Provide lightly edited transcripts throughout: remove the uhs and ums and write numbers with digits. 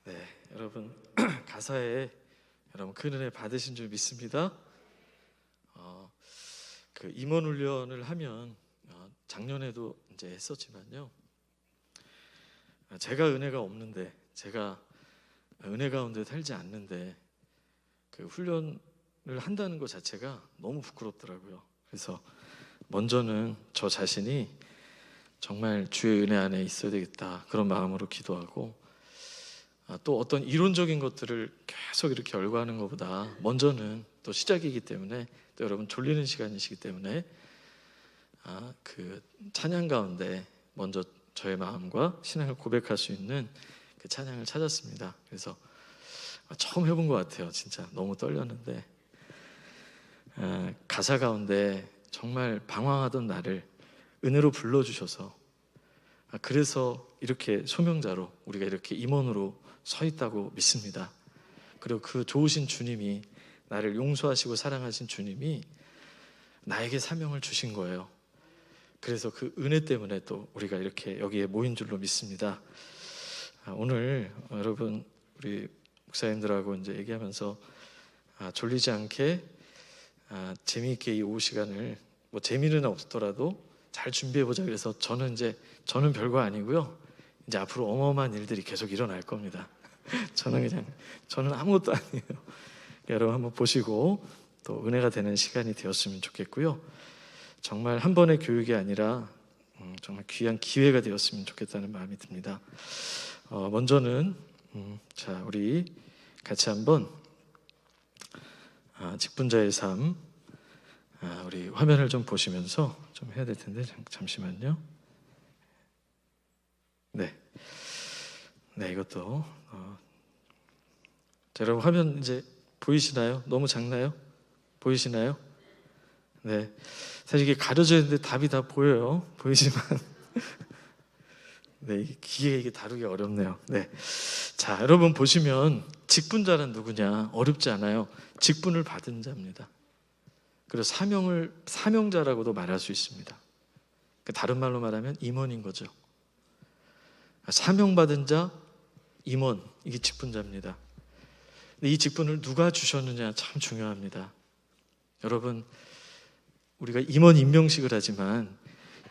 네, 여러분 가사에 여러분 큰 은혜 받으신 줄 믿습니다. 그 임원 훈련을 하면 작년에도 이제 했었지만요. 제가 은혜가 없는데, 제가 은혜 가운데 살지 않는데 그 훈련을 한다는 것 자체가 너무 부끄럽더라고요. 그래서 먼저는 저 자신이 정말 주의 은혜 안에 있어야 되겠다, 그런 마음으로 기도하고, 또 어떤 이론적인 것들을 계속 이렇게 열거하는 것보다 먼저는 또 시작이기 때문에, 또 여러분 졸리는 시간이시기 때문에 그 찬양 가운데 먼저 저의 마음과 신앙을 고백할 수 있는 그 찬양을 찾았습니다. 그래서 처음 해본 것 같아요. 진짜 너무 떨렸는데, 가사 가운데 정말 방황하던 나를 은혜로 불러주셔서, 그래서 이렇게 소명자로 우리가 이렇게 임원으로 서 있다고 믿습니다. 그리고 그 좋으신 주님이, 나를 용서하시고 사랑하신 주님이 나에게 사명을 주신 거예요. 그래서 그 은혜 때문에 또 우리가 이렇게 여기에 모인 줄로 믿습니다. 오늘 여러분 우리 목사님들하고 이제 얘기하면서 졸리지 않게 재미있게 이 오후 시간을, 뭐 재미는 없더라도 잘 준비해보자. 그래서 저는 별거 아니고요. 이제 앞으로 어마어마한 일들이 계속 일어날 겁니다. 저는 아무것도 아니에요. 여러분 한번 보시고 또 은혜가 되는 시간이 되었으면 좋겠고요. 정말 한 번의 교육이 아니라 정말 귀한 기회가 되었으면 좋겠다는 마음이 듭니다. 먼저는 자, 우리 같이 한번 직분자의 삶, 우리 화면을 좀 보시면서 좀 해야 될 텐데 잠시만요. 네, 이것도 자, 여러분 화면 이제 보이시나요? 너무 작나요? 보이시나요? 네, 사실 이게 가려져 있는데 답이 다 보여요. 보이지만 네, 이게 다루기 어렵네요. 네, 자, 여러분 보시면 직분자란 누구냐? 어렵지 않아요. 직분을 받은 자입니다. 그리고 사명자라고도 말할 수 있습니다. 다른 말로 말하면 임원인 거죠. 사명받은 자, 임원, 이게 직분자입니다. 근데 이 직분을 누가 주셨느냐 참 중요합니다. 여러분, 우리가 임원 임명식을 하지만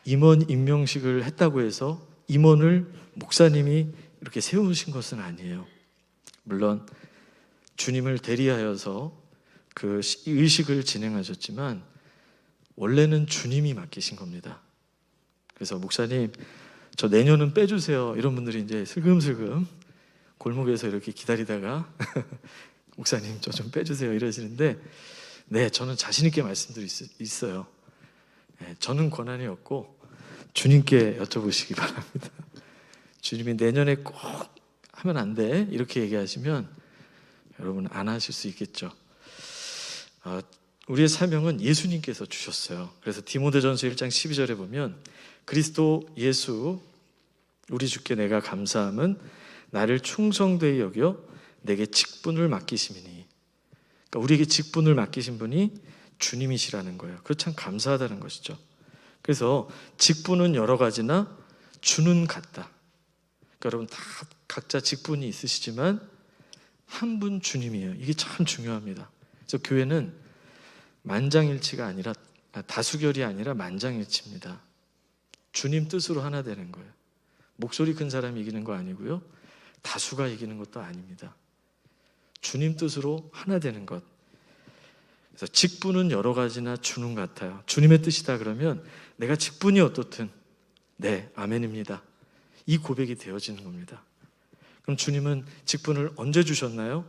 임원 임명식을 했다고 해서 임원을 목사님이 이렇게 세우신 것은 아니에요. 물론 주님을 대리하여서 그 의식을 진행하셨지만 원래는 주님이 맡기신 겁니다. 그래서 목사님, 저 내년은 빼주세요, 이런 분들이 이제 슬금슬금 골목에서 이렇게 기다리다가 목사님 저 좀 빼주세요 이러시는데, 네, 저는 자신 있게 말씀드릴 수 있어요. 네, 저는 권한이 없고 주님께 여쭤보시기 바랍니다. 주님이 내년에 꼭 하면 안 돼 이렇게 얘기하시면 여러분 안 하실 수 있겠죠. 우리의 사명은 예수님께서 주셨어요. 그래서 디모데전서 1장 12절에 보면, 그리스도 예수 우리 주께 내가 감사함은 나를 충성되이 여겨 내게 직분을 맡기심이니. 그러니까 우리에게 직분을 맡기신 분이 주님이시라는 거예요. 그거 참 감사하다는 것이죠. 그래서 직분은 여러 가지나 주는 같다. 그러니까 여러분 다 각자 직분이 있으시지만 한 분 주님이에요. 이게 참 중요합니다. 그래서 교회는 만장일치가 아니라, 다수결이 아니라 만장일치입니다. 주님 뜻으로 하나 되는 거예요. 목소리 큰 사람이 이기는 거 아니고요, 다수가 이기는 것도 아닙니다. 주님 뜻으로 하나 되는 것. 그래서 직분은 여러 가지나 주는 같아요. 주님의 뜻이다 그러면 내가 직분이 어떻든 네, 아멘입니다. 이 고백이 되어지는 겁니다. 그럼 주님은 직분을 언제 주셨나요?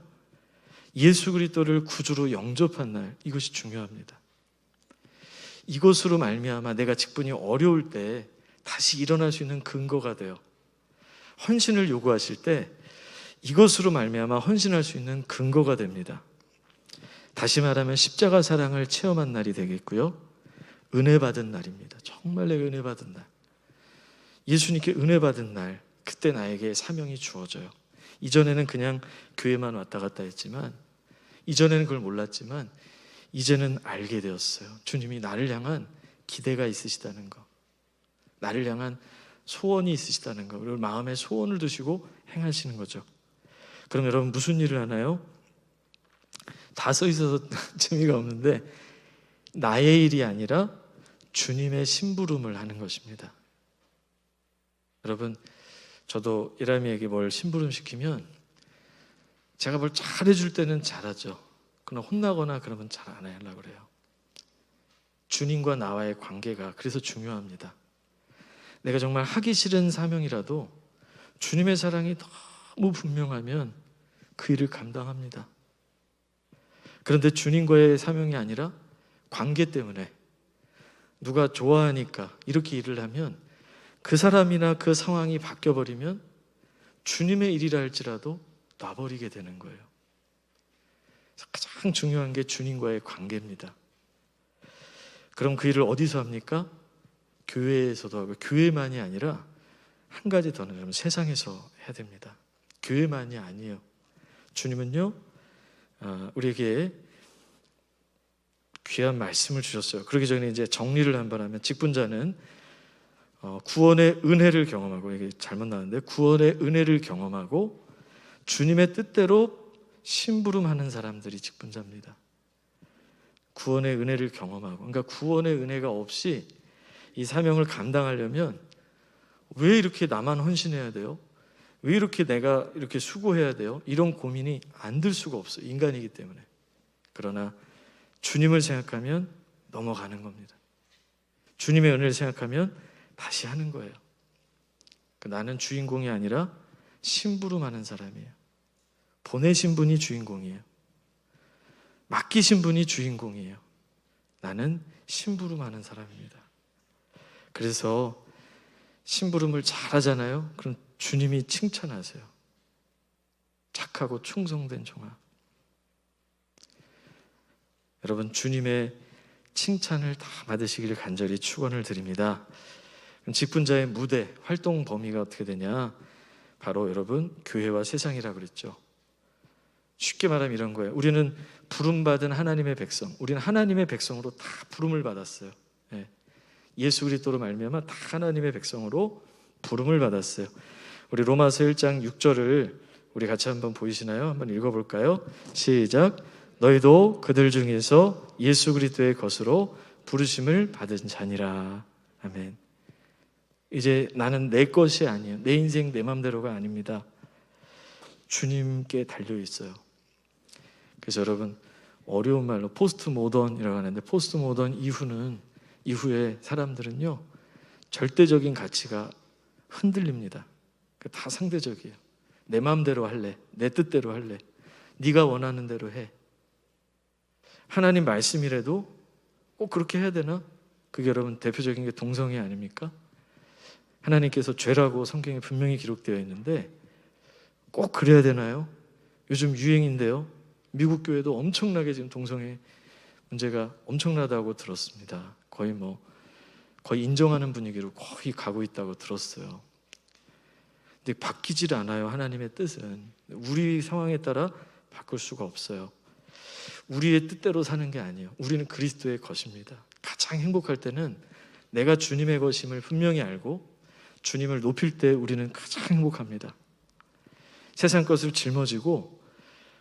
예수 그리스도를 구주로 영접한 날, 이것이 중요합니다. 이것으로 말미암아 내가 직분이 어려울 때 다시 일어날 수 있는 근거가 돼요. 헌신을 요구하실 때 이것으로 말미암아 헌신할 수 있는 근거가 됩니다. 다시 말하면 십자가 사랑을 체험한 날이 되겠고요, 은혜 받은 날입니다. 정말 내가 은혜 받은 날, 예수님께 은혜 받은 날, 그때 나에게 사명이 주어져요. 이전에는 그냥 교회만 왔다 갔다 했지만, 이전에는 그걸 몰랐지만 이제는 알게 되었어요. 주님이 나를 향한 기대가 있으시다는 거, 나를 향한 소원이 있으시다는 거, 그리고 마음에 소원을 두시고 행하시는 거죠. 그럼 여러분 무슨 일을 하나요? 다 써 있어서 재미가 없는데 나의 일이 아니라 주님의 심부름을 하는 것입니다. 여러분, 저도 이람이에게 뭘 심부름 시키면 제가 뭘 잘해줄 때는 잘하죠. 그러나 혼나거나 그러면 잘 안 하려고 그래요. 주님과 나와의 관계가 그래서 중요합니다. 내가 정말 하기 싫은 사명이라도 주님의 사랑이 너무 분명하면 그 일을 감당합니다. 그런데 주님과의 사명이 아니라 관계 때문에 누가 좋아하니까 이렇게 일을 하면 그 사람이나 그 상황이 바뀌어버리면 주님의 일이라 할지라도 놔버리게 되는 거예요. 가장 중요한 게 주님과의 관계입니다. 그럼 그 일을 어디서 합니까? 교회에서도 하고, 교회만이 아니라 한 가지 더는 여러분, 세상에서 해야 됩니다. 교회만이 아니에요. 주님은요, 우리에게 귀한 말씀을 주셨어요. 그러기 전에 이제 정리를 한번 하면, 직분자는 구원의 은혜를 경험하고, 이게 잘못 나왔는데, 구원의 은혜를 경험하고 주님의 뜻대로 심부름하는 사람들이 직분자입니다. 구원의 은혜를 경험하고, 그러니까 구원의 은혜가 없이 이 사명을 감당하려면 왜 이렇게 나만 헌신해야 돼요? 왜 이렇게 내가 이렇게 수고해야 돼요? 이런 고민이 안 들 수가 없어요. 인간이기 때문에. 그러나 주님을 생각하면 넘어가는 겁니다. 주님의 은혜를 생각하면 다시 하는 거예요. 나는 주인공이 아니라 심부름하는 사람이에요. 보내신 분이 주인공이에요. 맡기신 분이 주인공이에요. 나는 심부름하는 사람입니다. 그래서 심부름을 잘하잖아요. 그럼 주님이 칭찬하세요. 착하고 충성된 종아. 여러분, 주님의 칭찬을 다 받으시기를 간절히 축원을 드립니다. 직분자의 무대, 활동 범위가 어떻게 되냐? 바로 여러분, 교회와 세상이라고 그랬죠. 쉽게 말하면 이런 거예요. 우리는 부름받은 하나님의 백성, 우리는 하나님의 백성으로 다 부름을 받았어요. 예수 그리스도로 말미암아 다 하나님의 백성으로 부름을 받았어요. 우리 로마서 1장 6절을 우리 같이 한번 보이시나요? 한번 읽어볼까요? 시작. 너희도 그들 중에서 예수 그리스도의 것으로 부르심을 받은 자니라. 아멘. 이제 나는 내 것이 아니에요. 내 인생 내 맘대로가 아닙니다. 주님께 달려 있어요. 그래서 여러분, 어려운 말로 포스트 모던이라고 하는데, 포스트 모던 이후에 사람들은요, 절대적인 가치가 흔들립니다. 다 상대적이에요. 내 마음대로 할래, 내 뜻대로 할래, 네가 원하는 대로 해. 하나님 말씀이라도 꼭 그렇게 해야 되나? 그게 여러분 대표적인 게 동성애 아닙니까? 하나님께서 죄라고 성경에 분명히 기록되어 있는데 꼭 그래야 되나요? 요즘 유행인데요. 미국 교회도 엄청나게 지금 동성애 문제가 엄청나다고 들었습니다. 거의 인정하는 분위기로 거의 가고 있다고 들었어요. 근데 바뀌질 않아요. 하나님의 뜻은 우리 상황에 따라 바꿀 수가 없어요. 우리의 뜻대로 사는 게 아니에요. 우리는 그리스도의 것입니다. 가장 행복할 때는 내가 주님의 것임을 분명히 알고 주님을 높일 때 우리는 가장 행복합니다. 세상 것을 짊어지고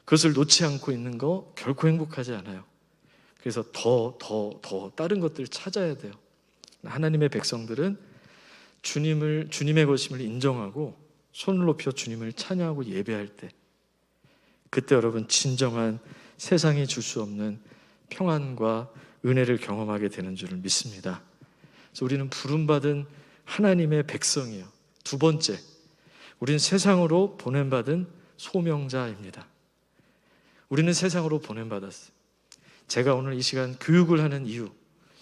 그것을 놓지 않고 있는 거 결코 행복하지 않아요. 그래서 더 다른 것들을 찾아야 돼요. 하나님의 백성들은 주님의 것임을 인정하고 손을 높여 주님을 찬양하고 예배할 때, 그때 여러분 진정한 세상이 줄 수 없는 평안과 은혜를 경험하게 되는 줄을 믿습니다. 그래서 우리는 부름받은 하나님의 백성이에요. 두 번째, 우리는 세상으로 보냄받은 소명자입니다. 우리는 세상으로 보냄받았어요. 제가 오늘 이 시간 교육을 하는 이유,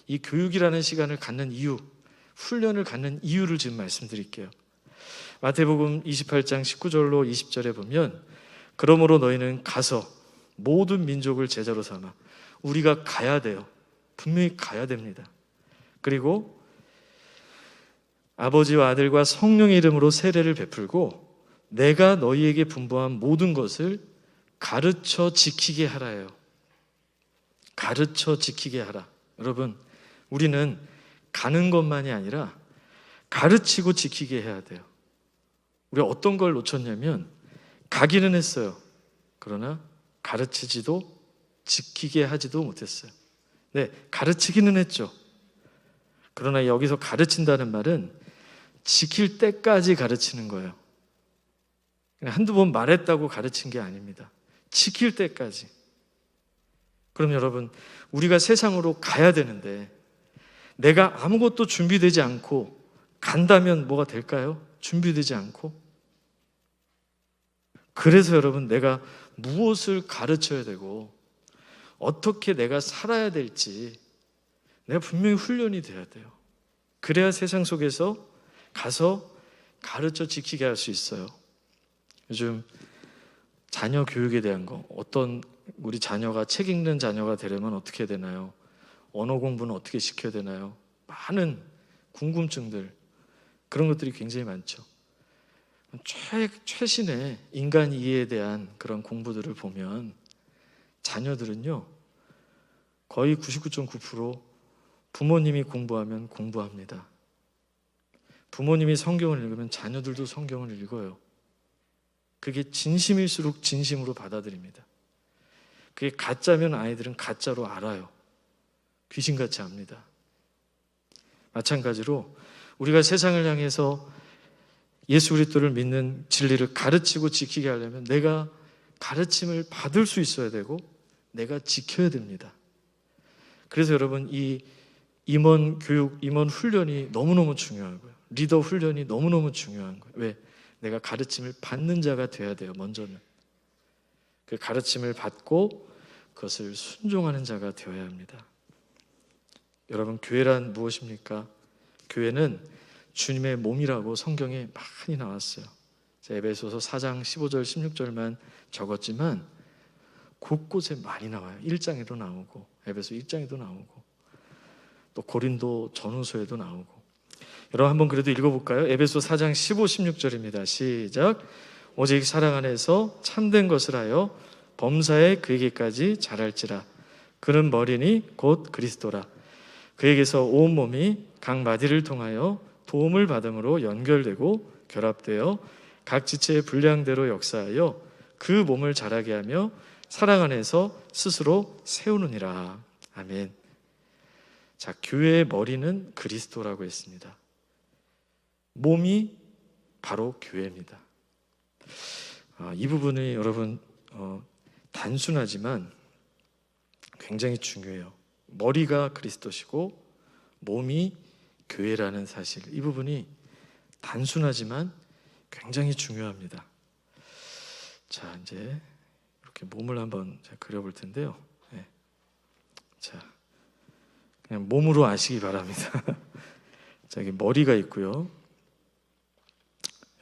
이 교육이라는 시간을 갖는 이유, 훈련을 갖는 이유를 지금 말씀드릴게요. 마태복음 28장 19절로 20절에 보면, 그러므로 너희는 가서 모든 민족을 제자로 삼아. 우리가 가야 돼요. 분명히 가야 됩니다. 그리고 아버지와 아들과 성령의 이름으로 세례를 베풀고 내가 너희에게 분부한 모든 것을 가르쳐 지키게 하라예요. 가르쳐 지키게 하라. 여러분, 우리는 가는 것만이 아니라 가르치고 지키게 해야 돼요. 우리가 어떤 걸 놓쳤냐면 가기는 했어요. 그러나 가르치지도 지키게 하지도 못했어요. 네, 가르치기는 했죠. 그러나 여기서 가르친다는 말은 지킬 때까지 가르치는 거예요. 그냥 한두 번 말했다고 가르친 게 아닙니다. 지킬 때까지. 그럼 여러분, 우리가 세상으로 가야 되는데 내가 아무것도 준비되지 않고 간다면 뭐가 될까요? 준비되지 않고. 그래서 여러분, 내가 무엇을 가르쳐야 되고 어떻게 내가 살아야 될지 내가 분명히 훈련이 돼야 돼요. 그래야 세상 속에서 가서 가르쳐 지키게 할 수 있어요. 요즘 자녀 교육에 대한 거, 어떤 우리 자녀가 책 읽는 자녀가 되려면 어떻게 해야 되나요? 언어 공부는 어떻게 시켜야 되나요? 많은 궁금증들, 그런 것들이 굉장히 많죠. 최신의 인간 이해에 대한 그런 공부들을 보면 자녀들은요, 거의 99.9% 부모님이 공부하면 공부합니다. 부모님이 성경을 읽으면 자녀들도 성경을 읽어요. 그게 진심일수록 진심으로 받아들입니다. 그게 가짜면 아이들은 가짜로 알아요. 귀신같이 압니다. 마찬가지로 우리가 세상을 향해서 예수 그리스도를 믿는 진리를 가르치고 지키게 하려면 내가 가르침을 받을 수 있어야 되고 내가 지켜야 됩니다. 그래서 여러분, 이 임원 교육, 임원 훈련이 너무너무 중요하고요. 리더 훈련이 너무너무 중요한 거예요. 왜? 내가 가르침을 받는 자가 돼야 돼요. 먼저는 그 가르침을 받고 그것을 순종하는 자가 되어야 합니다. 여러분, 교회란 무엇입니까? 교회는 주님의 몸이라고 성경에 많이 나왔어요. 에베소서 4장 15절 16절만 적었지만 곳곳에 많이 나와요. 1장에도 나오고 에베소 1장에도 나오고 또 고린도 전후서에도 나오고. 여러분, 한번 그래도 읽어볼까요? 에베소 4장 15, 16절입니다. 시작. 오직 사랑 안에서 참된 것을 하여 범사에 그에게까지 자랄지라. 그는 머리니 곧 그리스도라. 그에게서 온 몸이 각 마디를 통하여 도움을 받음으로 연결되고 결합되어 각 지체의 분량대로 역사하여 그 몸을 자라게 하며 사랑 안에서 스스로 세우느니라. 아멘. 자, 교회의 머리는 그리스도라고 했습니다. 몸이 바로 교회입니다. 이 부분이 여러분 단순하지만 굉장히 중요해요. 머리가 그리스도시고 몸이 교회라는 사실, 이 부분이 단순하지만 굉장히 중요합니다. 자, 이제 이렇게 몸을 한번 그려볼 텐데요. 네. 자, 그냥 몸으로 아시기 바랍니다. 자, 여기 머리가 있고요.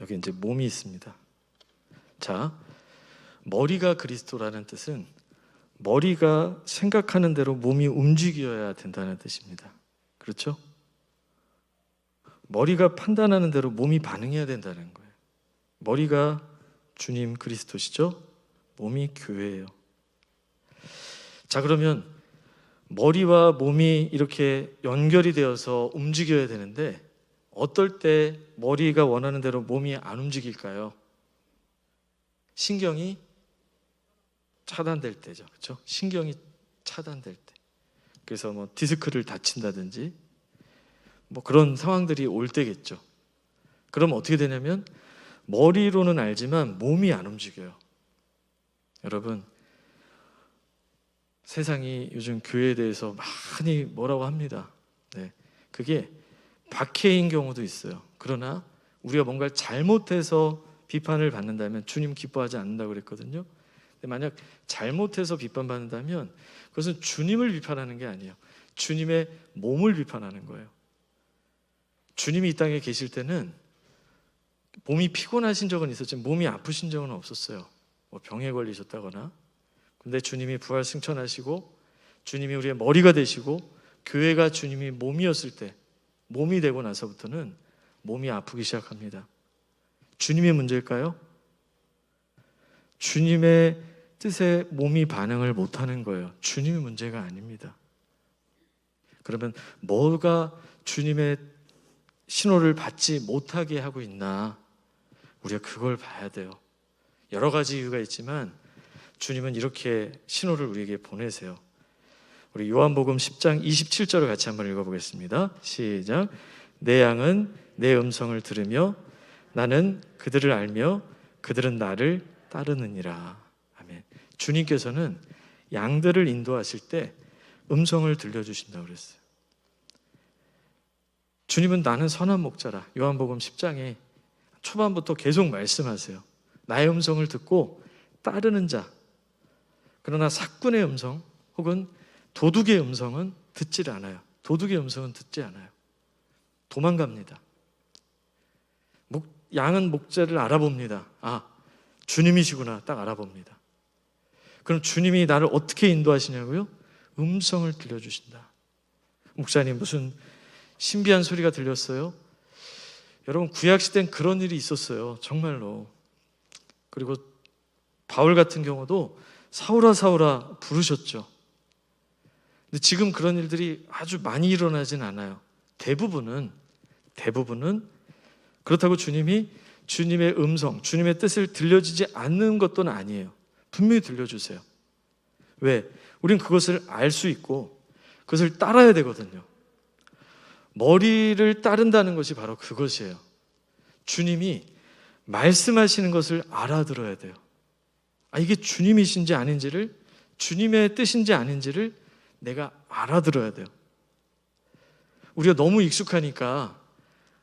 여기 이제 몸이 있습니다. 자, 머리가 그리스도라는 뜻은 머리가 생각하는 대로 몸이 움직여야 된다는 뜻입니다. 그렇죠? 머리가 판단하는 대로 몸이 반응해야 된다는 거예요. 머리가 주님 그리스도시죠? 몸이 교회예요. 자, 그러면 머리와 몸이 이렇게 연결이 되어서 움직여야 되는데 어떨 때 머리가 원하는 대로 몸이 안 움직일까요? 신경이 차단될 때죠. 그렇죠? 신경이 차단될 때. 그래서 뭐 디스크를 다친다든지 뭐 그런 상황들이 올 때겠죠. 그럼 어떻게 되냐면 머리로는 알지만 몸이 안 움직여요. 여러분, 세상이 요즘 교회에 대해서 많이 뭐라고 합니다. 네, 그게 박해인 경우도 있어요. 그러나 우리가 뭔가를 잘못해서 비판을 받는다면 주님 기뻐하지 않는다고 그랬거든요. 근데 만약 잘못해서 비판받는다면 그것은 주님을 비판하는 게 아니에요. 주님의 몸을 비판하는 거예요. 주님이 이 땅에 계실 때는 몸이 피곤하신 적은 있었지만 몸이 아프신 적은 없었어요. 뭐 병에 걸리셨다거나. 근데 주님이 부활 승천하시고 주님이 우리의 머리가 되시고 교회가 주님이 몸이었을 때, 몸이 되고 나서부터는 몸이 아프기 시작합니다. 주님의 문제일까요? 주님의 뜻에 몸이 반응을 못하는 거예요. 주님의 문제가 아닙니다. 그러면 뭐가 주님의 신호를 받지 못하게 하고 있나? 우리가 그걸 봐야 돼요. 여러 가지 이유가 있지만 주님은 이렇게 신호를 우리에게 보내세요. 우리 요한복음 10장 27절을 같이 한번 읽어보겠습니다. 시작. 내 양은 내 음성을 들으며 나는 그들을 알며 그들은 나를 따르느니라. 아멘. 주님께서는 양들을 인도하실 때 음성을 들려주신다고 그랬어요. 주님은 나는 선한 목자라. 요한복음 10장에 초반부터 계속 말씀하세요. 나의 음성을 듣고 따르는 자. 그러나 사꾼의 음성 혹은 도둑의 음성은 듣질 않아요. 도둑의 음성은 듣지 않아요. 도망갑니다. 양은 목자를 알아봅니다. 아, 주님이시구나 딱 알아봅니다. 그럼 주님이 나를 어떻게 인도하시냐고요? 음성을 들려주신다. 목사님 무슨 신비한 소리가 들렸어요? 여러분 구약시대엔 그런 일이 있었어요. 정말로. 그리고 바울 같은 경우도 사울아 사울아 부르셨죠. 근데 지금 그런 일들이 아주 많이 일어나진 않아요. 대부분은 그렇다고 주님이 주님의 음성, 주님의 뜻을 들려주지 않는 것도 아니에요. 분명히 들려주세요. 왜? 우린 그것을 알 수 있고 그것을 따라야 되거든요. 머리를 따른다는 것이 바로 그것이에요. 주님이 말씀하시는 것을 알아들어야 돼요. 이게 주님이신지 아닌지를, 주님의 뜻인지 아닌지를 내가 알아들어야 돼요. 우리가 너무 익숙하니까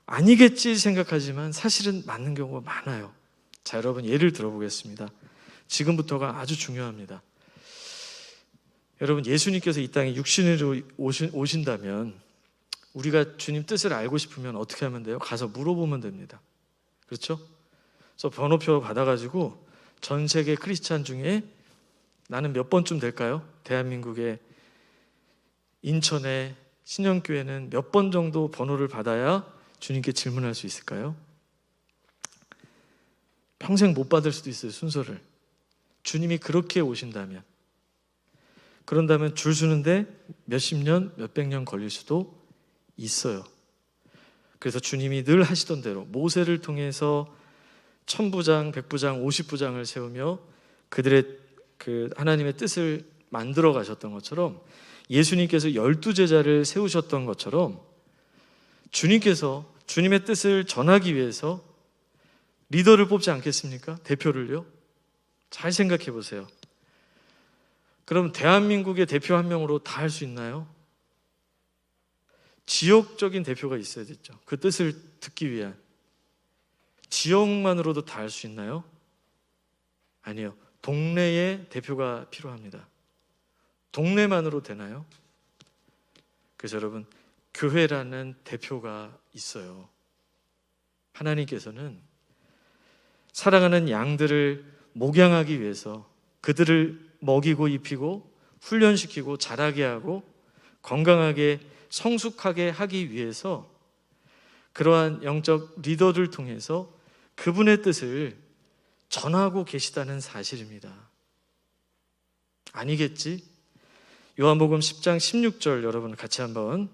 아니겠지 생각하지만 사실은 맞는 경우가 많아요. 자, 여러분 예를 들어보겠습니다. 지금부터가 아주 중요합니다. 여러분 예수님께서 이 땅에 육신으로 오신다면 우리가 주님 뜻을 알고 싶으면 어떻게 하면 돼요? 가서 물어보면 됩니다. 그렇죠? 그래서 번호표 받아가지고 전 세계 크리스찬 중에 나는 몇 번쯤 될까요? 대한민국의 인천의 신영교회는 몇 번 정도 번호를 받아야 주님께 질문할 수 있을까요? 평생 못 받을 수도 있어요, 순서를. 주님이 그렇게 오신다면. 그런다면 줄 서는데 몇십 년, 몇백 년 걸릴 수도 있어요. 그래서 주님이 늘 하시던 대로 모세를 통해서 천부장, 백부장, 50부장을 세우며 그들의 그 하나님의 뜻을 만들어 가셨던 것처럼 예수님께서 12제자를 세우셨던 것처럼 주님께서 주님의 뜻을 전하기 위해서 리더를 뽑지 않겠습니까? 대표를요? 잘 생각해 보세요. 그럼 대한민국의 대표 한 명으로 다 할 수 있나요? 지역적인 대표가 있어야 되죠. 그 뜻을 듣기 위한. 지역만으로도 다 할 수 있나요? 아니요. 동네의 대표가 필요합니다. 동네만으로 되나요? 그래서 여러분, 교회라는 대표가 있어요. 하나님께서는 사랑하는 양들을 목양하기 위해서 그들을 먹이고 입히고 훈련시키고 자라게 하고 건강하게 성숙하게 하기 위해서 그러한 영적 리더를 통해서 그분의 뜻을 전하고 계시다는 사실입니다. 아니겠지? 요한복음 10장 16절 여러분 같이 한번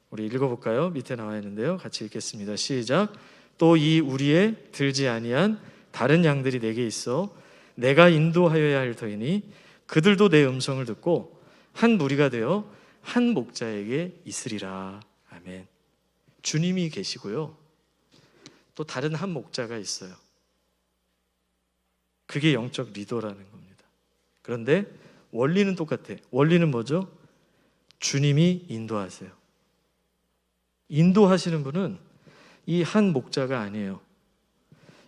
우리 읽어볼까요? 밑에 나와 있는데요. 같이 읽겠습니다. 시작. 또 이 우리의 들지 아니한 다른 양들이 내게 있어 내가 인도하여야 할 터이니 그들도 내 음성을 듣고 한 무리가 되어 한 목자에게 있으리라. 아멘. 주님이 계시고요. 또 다른 한 목자가 있어요. 그게 영적 리더라는 겁니다. 그런데 원리는 똑같아요. 원리는 뭐죠? 주님이 인도하세요. 인도하시는 분은 이 한 목자가 아니에요.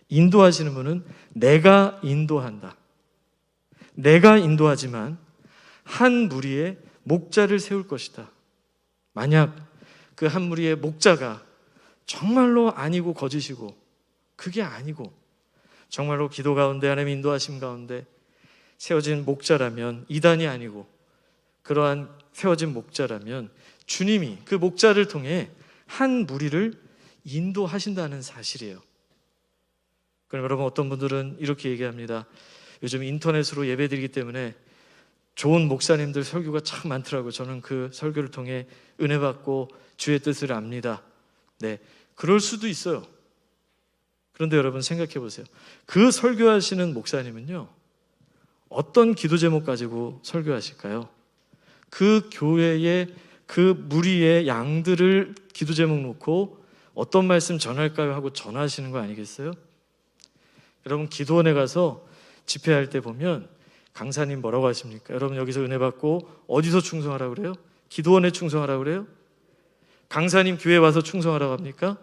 인도하시는 분은 내가 인도한다. 내가 인도하지만 한 무리의 목자를 세울 것이다. 만약 그 한 무리의 목자가 정말로 아니고 거짓이고 그게 아니고 정말로 기도 가운데 하나님의 인도하심 가운데 세워진 목자라면 이단이 아니고 그러한 세워진 목자라면 주님이 그 목자를 통해 한 무리를 인도하신다는 사실이에요. 그럼 여러분 어떤 분들은 이렇게 얘기합니다. 요즘 인터넷으로 예배드리기 때문에 좋은 목사님들 설교가 참 많더라고요. 저는 그 설교를 통해 은혜 받고 주의 뜻을 압니다. 네, 그럴 수도 있어요. 그런데 여러분 생각해 보세요. 그 설교하시는 목사님은요, 어떤 기도 제목 가지고 설교하실까요? 그 교회의 그 무리의 양들을 기도 제목 놓고 어떤 말씀 전할까요? 하고 전하시는 거 아니겠어요? 여러분 기도원에 가서 집회할 때 보면 강사님 뭐라고 하십니까? 여러분 여기서 은혜 받고 어디서 충성하라고 그래요? 기도원에 충성하라고 그래요? 강사님 교회 와서 충성하라고 합니까?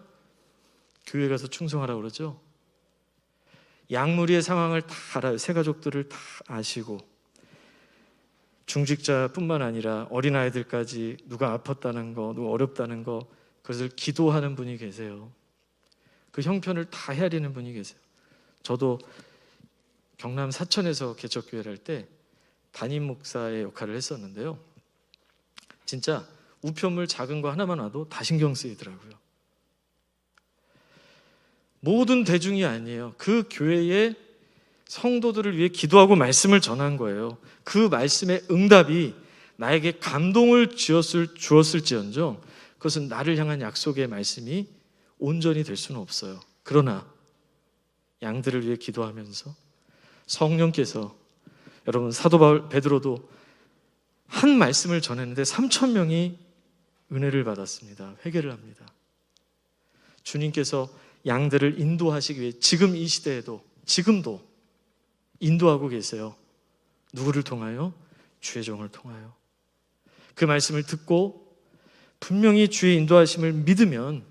교회 가서 충성하라고 그러죠. 양무리의 상황을 다 알아요. 새 가족들을 다 아시고, 중직자뿐만 아니라 어린아이들까지 누가 아팠다는 거, 누가 어렵다는 거, 그것을 기도하는 분이 계세요. 그 형편을 다 헤아리는 분이 계세요. 저도 경남 사천에서 개척교회를 할 때 담임 목사의 역할을 했었는데요, 진짜 우편물 작은 거 하나만 와도 다 신경 쓰이더라고요. 모든 대중이 아니에요. 그 교회의 성도들을 위해 기도하고 말씀을 전한 거예요. 그 말씀의 응답이 나에게 감동을 주었을지언정 그것은 나를 향한 약속의 말씀이 온전히 될 수는 없어요. 그러나 양들을 위해 기도하면서 성령께서, 여러분 사도 바울 베드로도 한 말씀을 전했는데 3,000명이 은혜를 받았습니다. 회개를 합니다. 주님께서 양들을 인도하시기 위해 지금 이 시대에도, 지금도 인도하고 계세요. 누구를 통하여? 주의 종을 통하여. 그 말씀을 듣고 분명히 주의 인도하심을 믿으면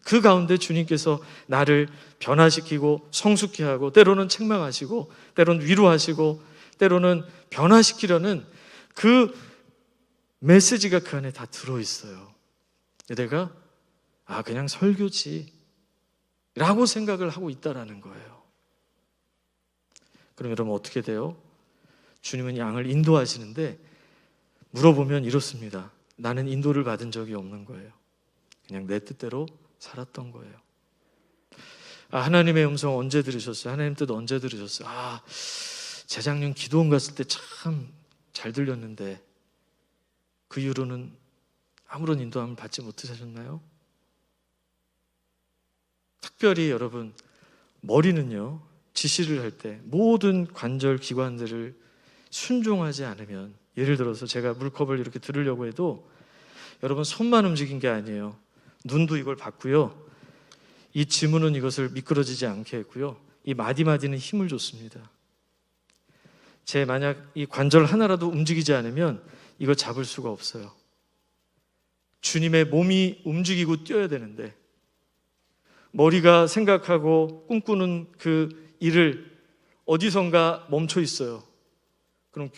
그 가운데 주님께서 나를 변화시키고 성숙케 하고, 때로는 책망하시고, 때로는 위로하시고, 때로는 변화시키려는 그 메시지가 그 안에 다 들어있어요. 내가 그냥 설교지 라고 생각을 하고 있다라는 거예요. 그럼 여러분 어떻게 돼요? 주님은 양을 인도하시는데 물어보면 이렇습니다. 나는 인도를 받은 적이 없는 거예요. 그냥 내 뜻대로 살았던 거예요. 하나님의 음성 언제 들으셨어요? 하나님 뜻 언제 들으셨어요? 재작년 기도원 갔을 때 참 잘 들렸는데 그 이후로는 아무런 인도함을 받지 못하셨나요? 특별히 여러분 머리는요, 지시를 할 때 모든 관절 기관들을 순종하지 않으면, 예를 들어서 제가 물컵을 이렇게 들으려고 해도 여러분 손만 움직인 게 아니에요. 눈도 이걸 봤고요, 이 지문은 이것을 미끄러지지 않게 했고요, 이 마디마디는 힘을 줬습니다. 만약 이 관절 하나라도 움직이지 않으면 이거 잡을 수가 없어요. 주님의 몸이 움직이고 뛰어야 되는데 머리가 생각하고 꿈꾸는 그 일을 어디선가 멈춰 있어요. 그럼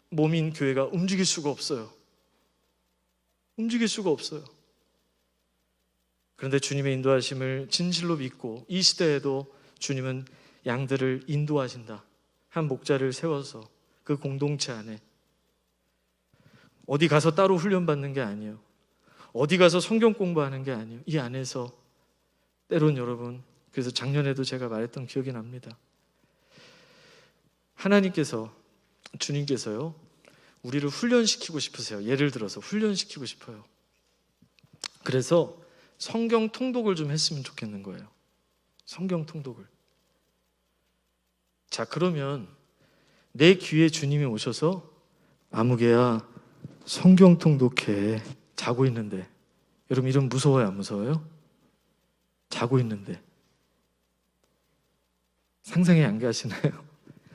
몸인 교회가 움직일 수가 없어요. 움직일 수가 없어요. 그런데 주님의 인도하심을 진실로 믿고 이 시대에도 주님은 양들을 인도하신다. 한 목자를 세워서 그 공동체 안에, 어디 가서 따로 훈련받는 게 아니에요. 어디 가서 성경 공부하는 게 아니에요. 이 안에서 때론 여러분, 그래서 작년에도 제가 말했던 기억이 납니다. 하나님께서, 주님께서요, 우리를 훈련시키고 싶으세요. 예를 들어서 훈련시키고 싶어요. 그래서 성경 통독을 좀 했으면 좋겠는 거예요. 성경 통독을. 자, 그러면 내 귀에 주님이 오셔서 아무개야 성경 통독해. 자고 있는데. 여러분 이런 무서워요, 안 무서워요? 자고 있는데. 상상이 안 가시나요?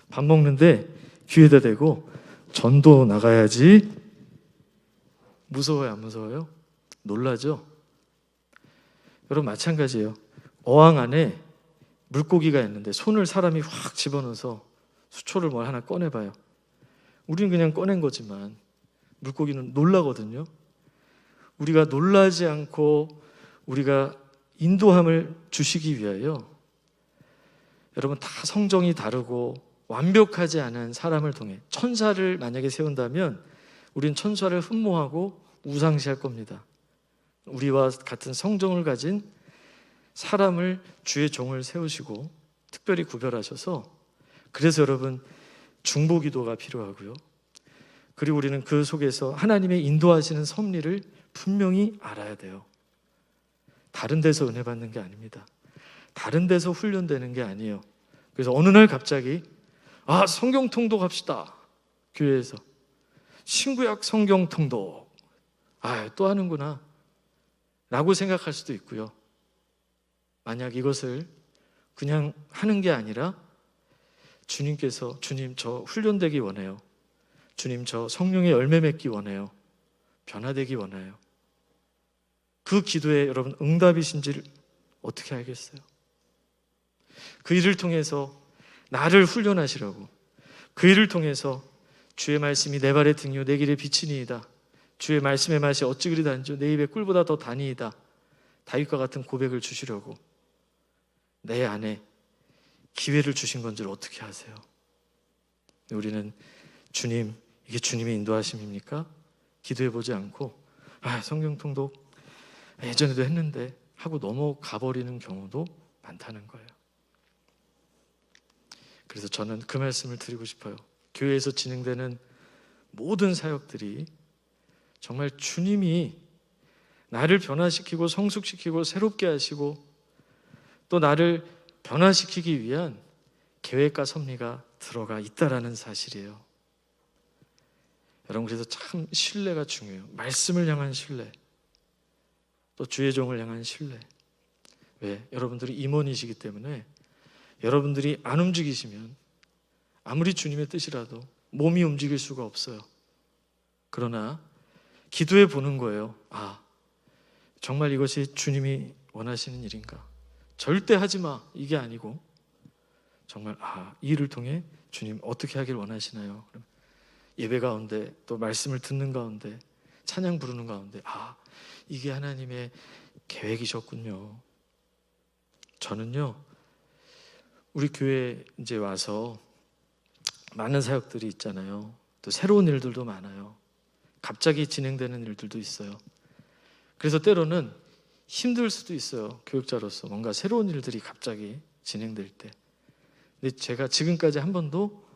밥 먹는데 귀에다 대고 전도 나가야지. 무서워요, 안 무서워요? 놀라죠? 여러분 마찬가지예요. 어항 안에 물고기가 있는데 손을 사람이 확 집어넣어서 수초를 뭘 하나 꺼내봐요. 우리는 그냥 꺼낸 거지만 물고기는 놀라거든요. 우리가 놀라지 않고 우리가 인도함을 주시기 위하여, 여러분 다 성정이 다르고 완벽하지 않은 사람을 통해, 천사를 만약에 세운다면 우린 천사를 흠모하고 우상시할 겁니다. 우리와 같은 성정을 가진 사람을 주의 종을 세우시고 특별히 구별하셔서, 그래서 여러분 중보기도가 필요하고요. 그리고 우리는 그 속에서 하나님의 인도하시는 섭리를 분명히 알아야 돼요. 다른 데서 은혜 받는 게 아닙니다. 다른 데서 훈련되는 게 아니에요. 그래서 어느 날 갑자기 성경 통독 합시다. 교회에서 신구약 성경 통독 또 하는구나 라고 생각할 수도 있고요. 만약 이것을 그냥 하는 게 아니라 주님께서 주님 저 훈련되기 원해요. 주님 저 성령의 열매 맺기 원해요. 변화되기 원해요. 그 기도에 여러분 응답이신지를 어떻게 알겠어요? 그 일을 통해서 나를 훈련하시라고, 그 일을 통해서 주의 말씀이 내 발의 등이요 내 길의 빛이니이다. 주의 말씀의 맛이 어찌 그리 단죠 내 입에 꿀보다 더 다니이다. 다윗과 같은 고백을 주시려고 내 안에 기회를 주신 건 줄 어떻게 아세요? 우리는 주님, 이게 주님의 인도하심입니까? 기도해보지 않고 성경 통독 예전에도 했는데 하고 넘어가 버리는 경우도 많다는 거예요. 그래서 저는 그 말씀을 드리고 싶어요. 교회에서 진행되는 모든 사역들이 정말 주님이 나를 변화시키고 성숙시키고 새롭게 하시고 또 나를 변화시키기 위한 계획과 섭리가 들어가 있다라는 사실이에요. 여러분, 그래서 참 신뢰가 중요해요. 말씀을 향한 신뢰, 또 주의 종을 향한 신뢰. 왜? 여러분들이 임원이시기 때문에 여러분들이 안 움직이시면 아무리 주님의 뜻이라도 몸이 움직일 수가 없어요. 그러나 기도해 보는 거예요. 정말 이것이 주님이 원하시는 일인가? 절대 하지 마, 이게 아니고 정말 이 일을 통해 주님 어떻게 하길 원하시나요? 그럼 예배 가운데 또 말씀을 듣는 가운데 찬양 부르는 가운데 이게 하나님의 계획이셨군요. 저는요, 우리 교회 이제 와서 많은 사역들이 있잖아요. 또 새로운 일들도 많아요. 갑자기 진행되는 일들도 있어요. 그래서 때로는 힘들 수도 있어요. 교육자로서 뭔가 새로운 일들이 갑자기 진행될 때. 근데 제가 지금까지 한 번도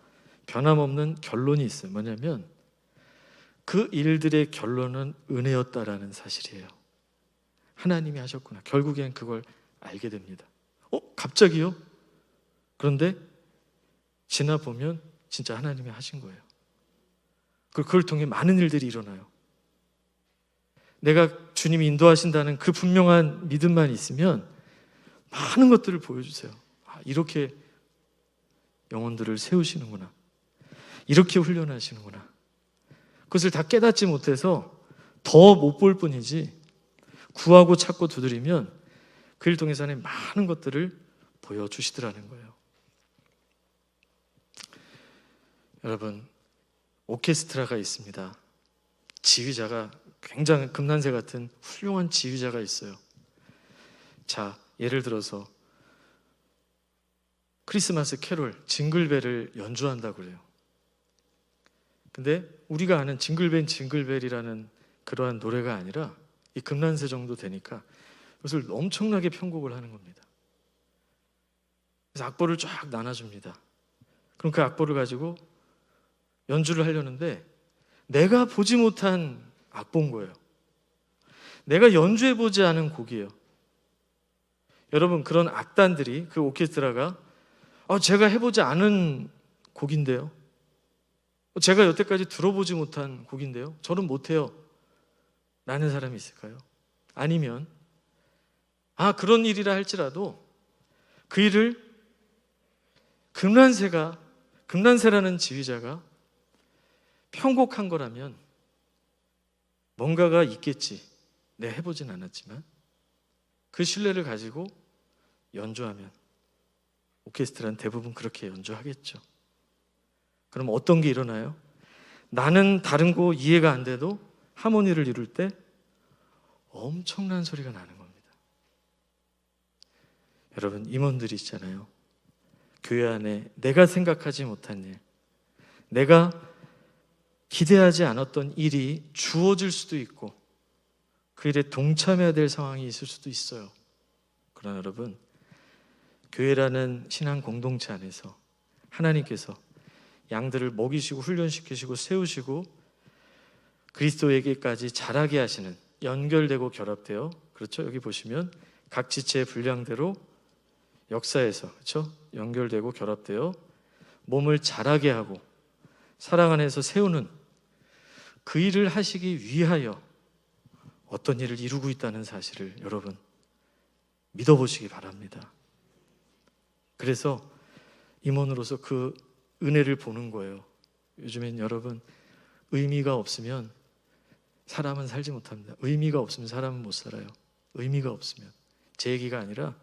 변함없는 결론이 있어요. 뭐냐면 그 일들의 결론은 은혜였다라는 사실이에요. 하나님이 하셨구나. 결국엔 그걸 알게 됩니다. 갑자기요? 그런데 지나 보면 진짜 하나님이 하신 거예요. 그걸 통해 많은 일들이 일어나요. 내가 주님이 인도하신다는 그 분명한 믿음만 있으면 많은 것들을 보여주세요. 이렇게 영혼들을 세우시는구나. 이렇게 훈련하시는구나. 그것을 다 깨닫지 못해서 더 못 볼 뿐이지, 구하고 찾고 두드리면 그 일 통해서 하나님 많은 것들을 보여주시더라는 거예요. 여러분, 오케스트라가 있습니다. 지휘자가 굉장히 금난새 같은 훌륭한 지휘자가 있어요. 자, 예를 들어서 크리스마스 캐롤, 징글벨을 연주한다고 그래요. 근데 우리가 아는 징글벨 징글벨이라는 그러한 노래가 아니라 이 금난새 정도 되니까 그것을 엄청나게 편곡을 하는 겁니다. 그래서 악보를 쫙 나눠줍니다. 그럼 그 악보를 가지고 연주를 하려는데 내가 보지 못한 악보인 거예요. 내가 연주해보지 않은 곡이에요. 여러분, 그런 악단들이, 그 오케스트라가 제가 해보지 않은 곡인데요, 제가 여태까지 들어보지 못한 곡인데요, 저는 못해요 라는 사람이 있을까요? 아니면 그런 일이라 할지라도 그 일을 금난새라는 지휘자가 편곡한 거라면 뭔가가 있겠지. 내가 해보진 않았지만 그 신뢰를 가지고 연주하면 오케스트라는 대부분 그렇게 연주하겠죠. 그럼 어떤 게 일어나요? 나는 다른 거 이해가 안 돼도 하모니를 이룰 때 엄청난 소리가 나는 겁니다. 여러분, 임원들이 있잖아요. 교회 안에 내가 생각하지 못한 일, 내가 기대하지 않았던 일이 주어질 수도 있고 그 일에 동참해야 될 상황이 있을 수도 있어요. 그러나 여러분, 교회라는 신앙 공동체 안에서 하나님께서 양들을 먹이시고 훈련시키시고 세우시고 그리스도에게까지 자라게 하시는, 연결되고 결합되어, 그렇죠? 여기 보시면 각 지체의 분량대로 역사에서 그렇죠? 연결되고 결합되어 몸을 자라게 하고 사랑 안에서 세우는 그 일을 하시기 위하여 어떤 일을 이루고 있다는 사실을 여러분 믿어보시기 바랍니다. 그래서 임원으로서 그 은혜를 보는 거예요. 요즘엔 여러분 의미가 없으면 사람은 살지 못합니다. 의미가 없으면 사람은 못 살아요. 의미가 없으면. 제 얘기가 아니라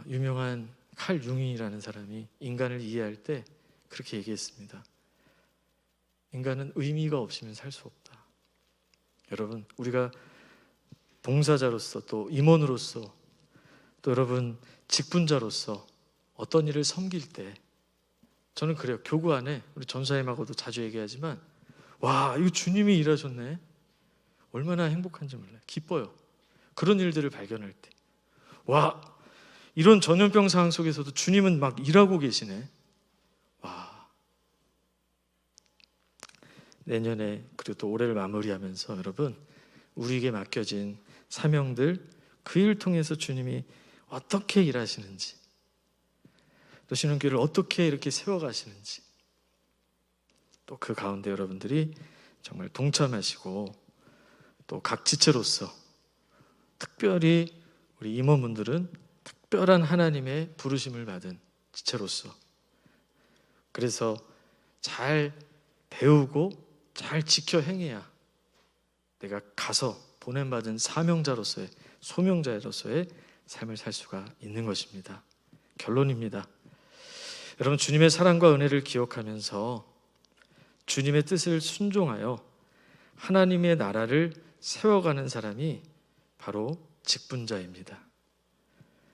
유명한 칼 융이라는 사람이 인간을 이해할 때 그렇게 얘기했습니다. 인간은 의미가 없으면 살 수 없다. 여러분 우리가 봉사자로서 또 임원으로서 또 여러분 직분자로서 어떤 일을 섬길 때 저는 그래요. 교구 안에 우리 전사님하고도 자주 얘기하지만 와 이거 주님이 일하셨네. 얼마나 행복한지 몰라요. 기뻐요. 그런 일들을 발견할 때 와 이런 전염병 상황 속에서도 주님은 막 일하고 계시네. 와 내년에 그리고 또 올해를 마무리하면서 여러분 우리에게 맡겨진 사명들 그 일을 통해서 주님이 어떻게 일하시는지 또 신혼교회를 어떻게 이렇게 세워가시는지 또 그 가운데 여러분들이 정말 동참하시고 또 각 지체로서 특별히 우리 임원분들은 특별한 하나님의 부르심을 받은 지체로서 그래서 잘 배우고 잘 지켜 행해야 내가 가서 보냄받은 사명자로서의 소명자로서의 삶을 살 수가 있는 것입니다. 결론입니다. 여러분 주님의 사랑과 은혜를 기억하면서 주님의 뜻을 순종하여 하나님의 나라를 세워가는 사람이 바로 직분자입니다.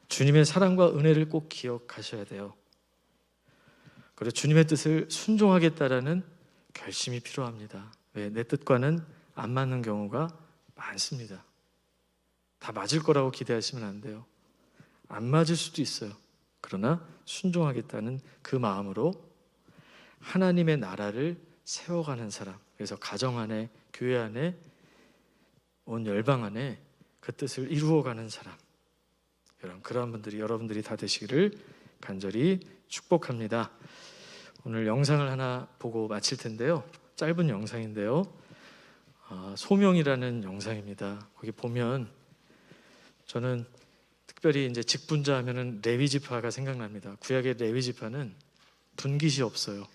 주님의 사랑과 은혜를 꼭 기억하셔야 돼요. 그리고 주님의 뜻을 순종하겠다라는 결심이 필요합니다. 왜? 내 뜻과는 안 맞는 경우가 많습니다. 다 맞을 거라고 기대하시면 안 돼요. 안 맞을 수도 있어요. 그러나 순종하겠다는 그 마음으로 하나님의 나라를 세워가는 사람, 그래서 가정 안에, 교회 안에, 온 열방 안에 그 뜻을 이루어가는 사람, 여러분 그러한 분들이 여러분들이 다 되시기를 간절히 축복합니다. 오늘 영상을 하나 보고 마칠 텐데요. 짧은 영상인데요. 소명이라는 영상입니다. 거기 보면 저는 특별히 이제 직분자 하면은 레위 지파가 생각납니다. 구약의 레위 지파는 분깃이 없어요.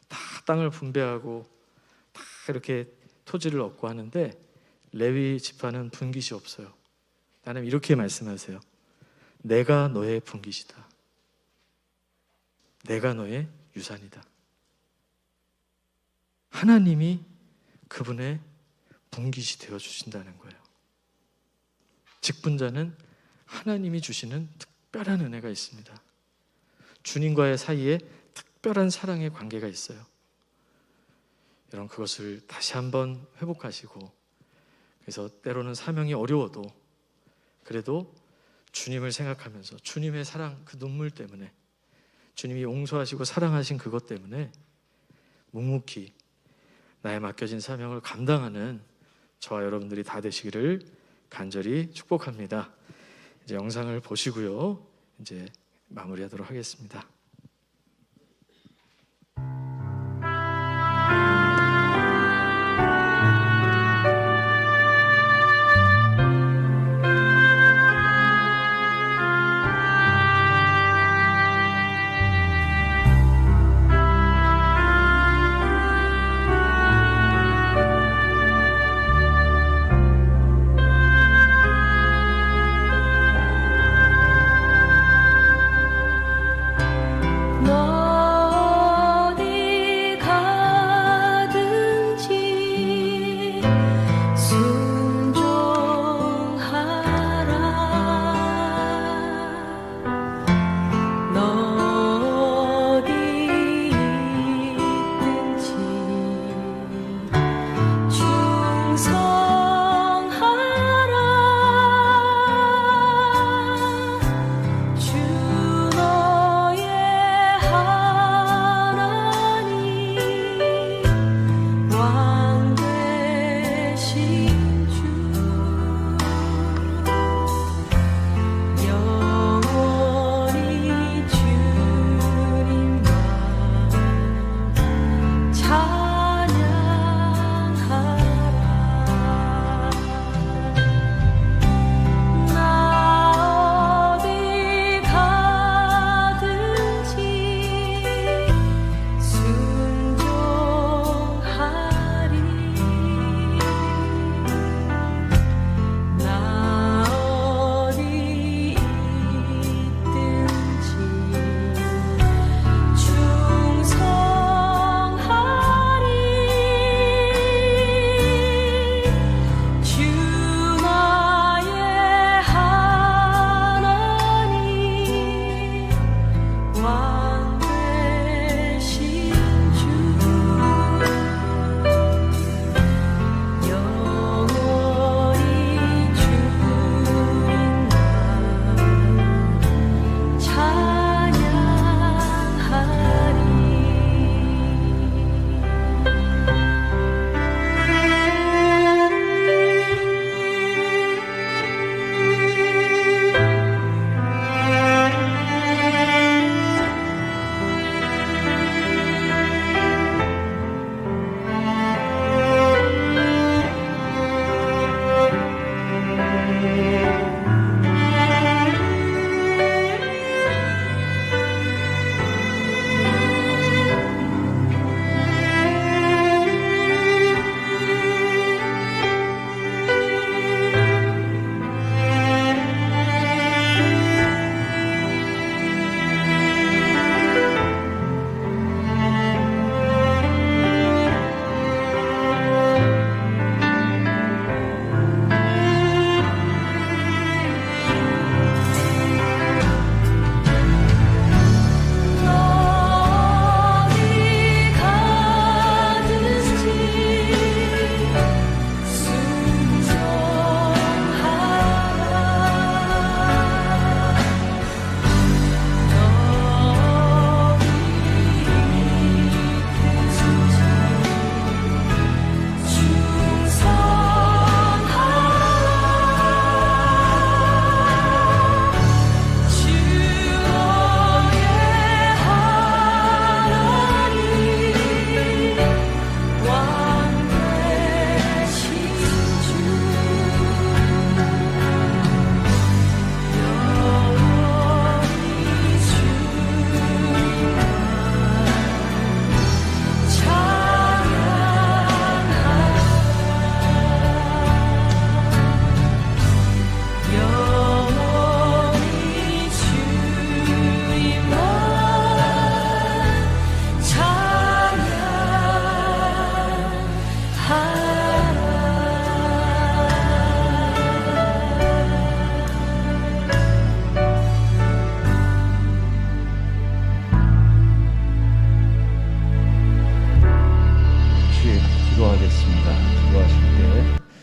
다 땅을 분배하고 다 이렇게 토지를 얻고 하는데 레위 지파는 분깃이 없어요. 하나님 이렇게 말씀하세요. 내가 너의 분깃이다. 내가 너의 유산이다. 하나님이 그분의 분깃이 되어 주신다는 거예요. 직분자는 하나님이 주시는 특별한 은혜가 있습니다. 주님과의 사이에 특별한 사랑의 관계가 있어요. 여러분 그것을 다시 한번 회복하시고 그래서 때로는 사명이 어려워도 그래도 주님을 생각하면서 주님의 사랑 그 눈물 때문에 주님이 용서하시고 사랑하신 그것 때문에 묵묵히 나의 맡겨진 사명을 감당하는 저와 여러분들이 다 되시기를 간절히 축복합니다. 이제 영상을 보시고요. 이제 마무리하도록 하겠습니다.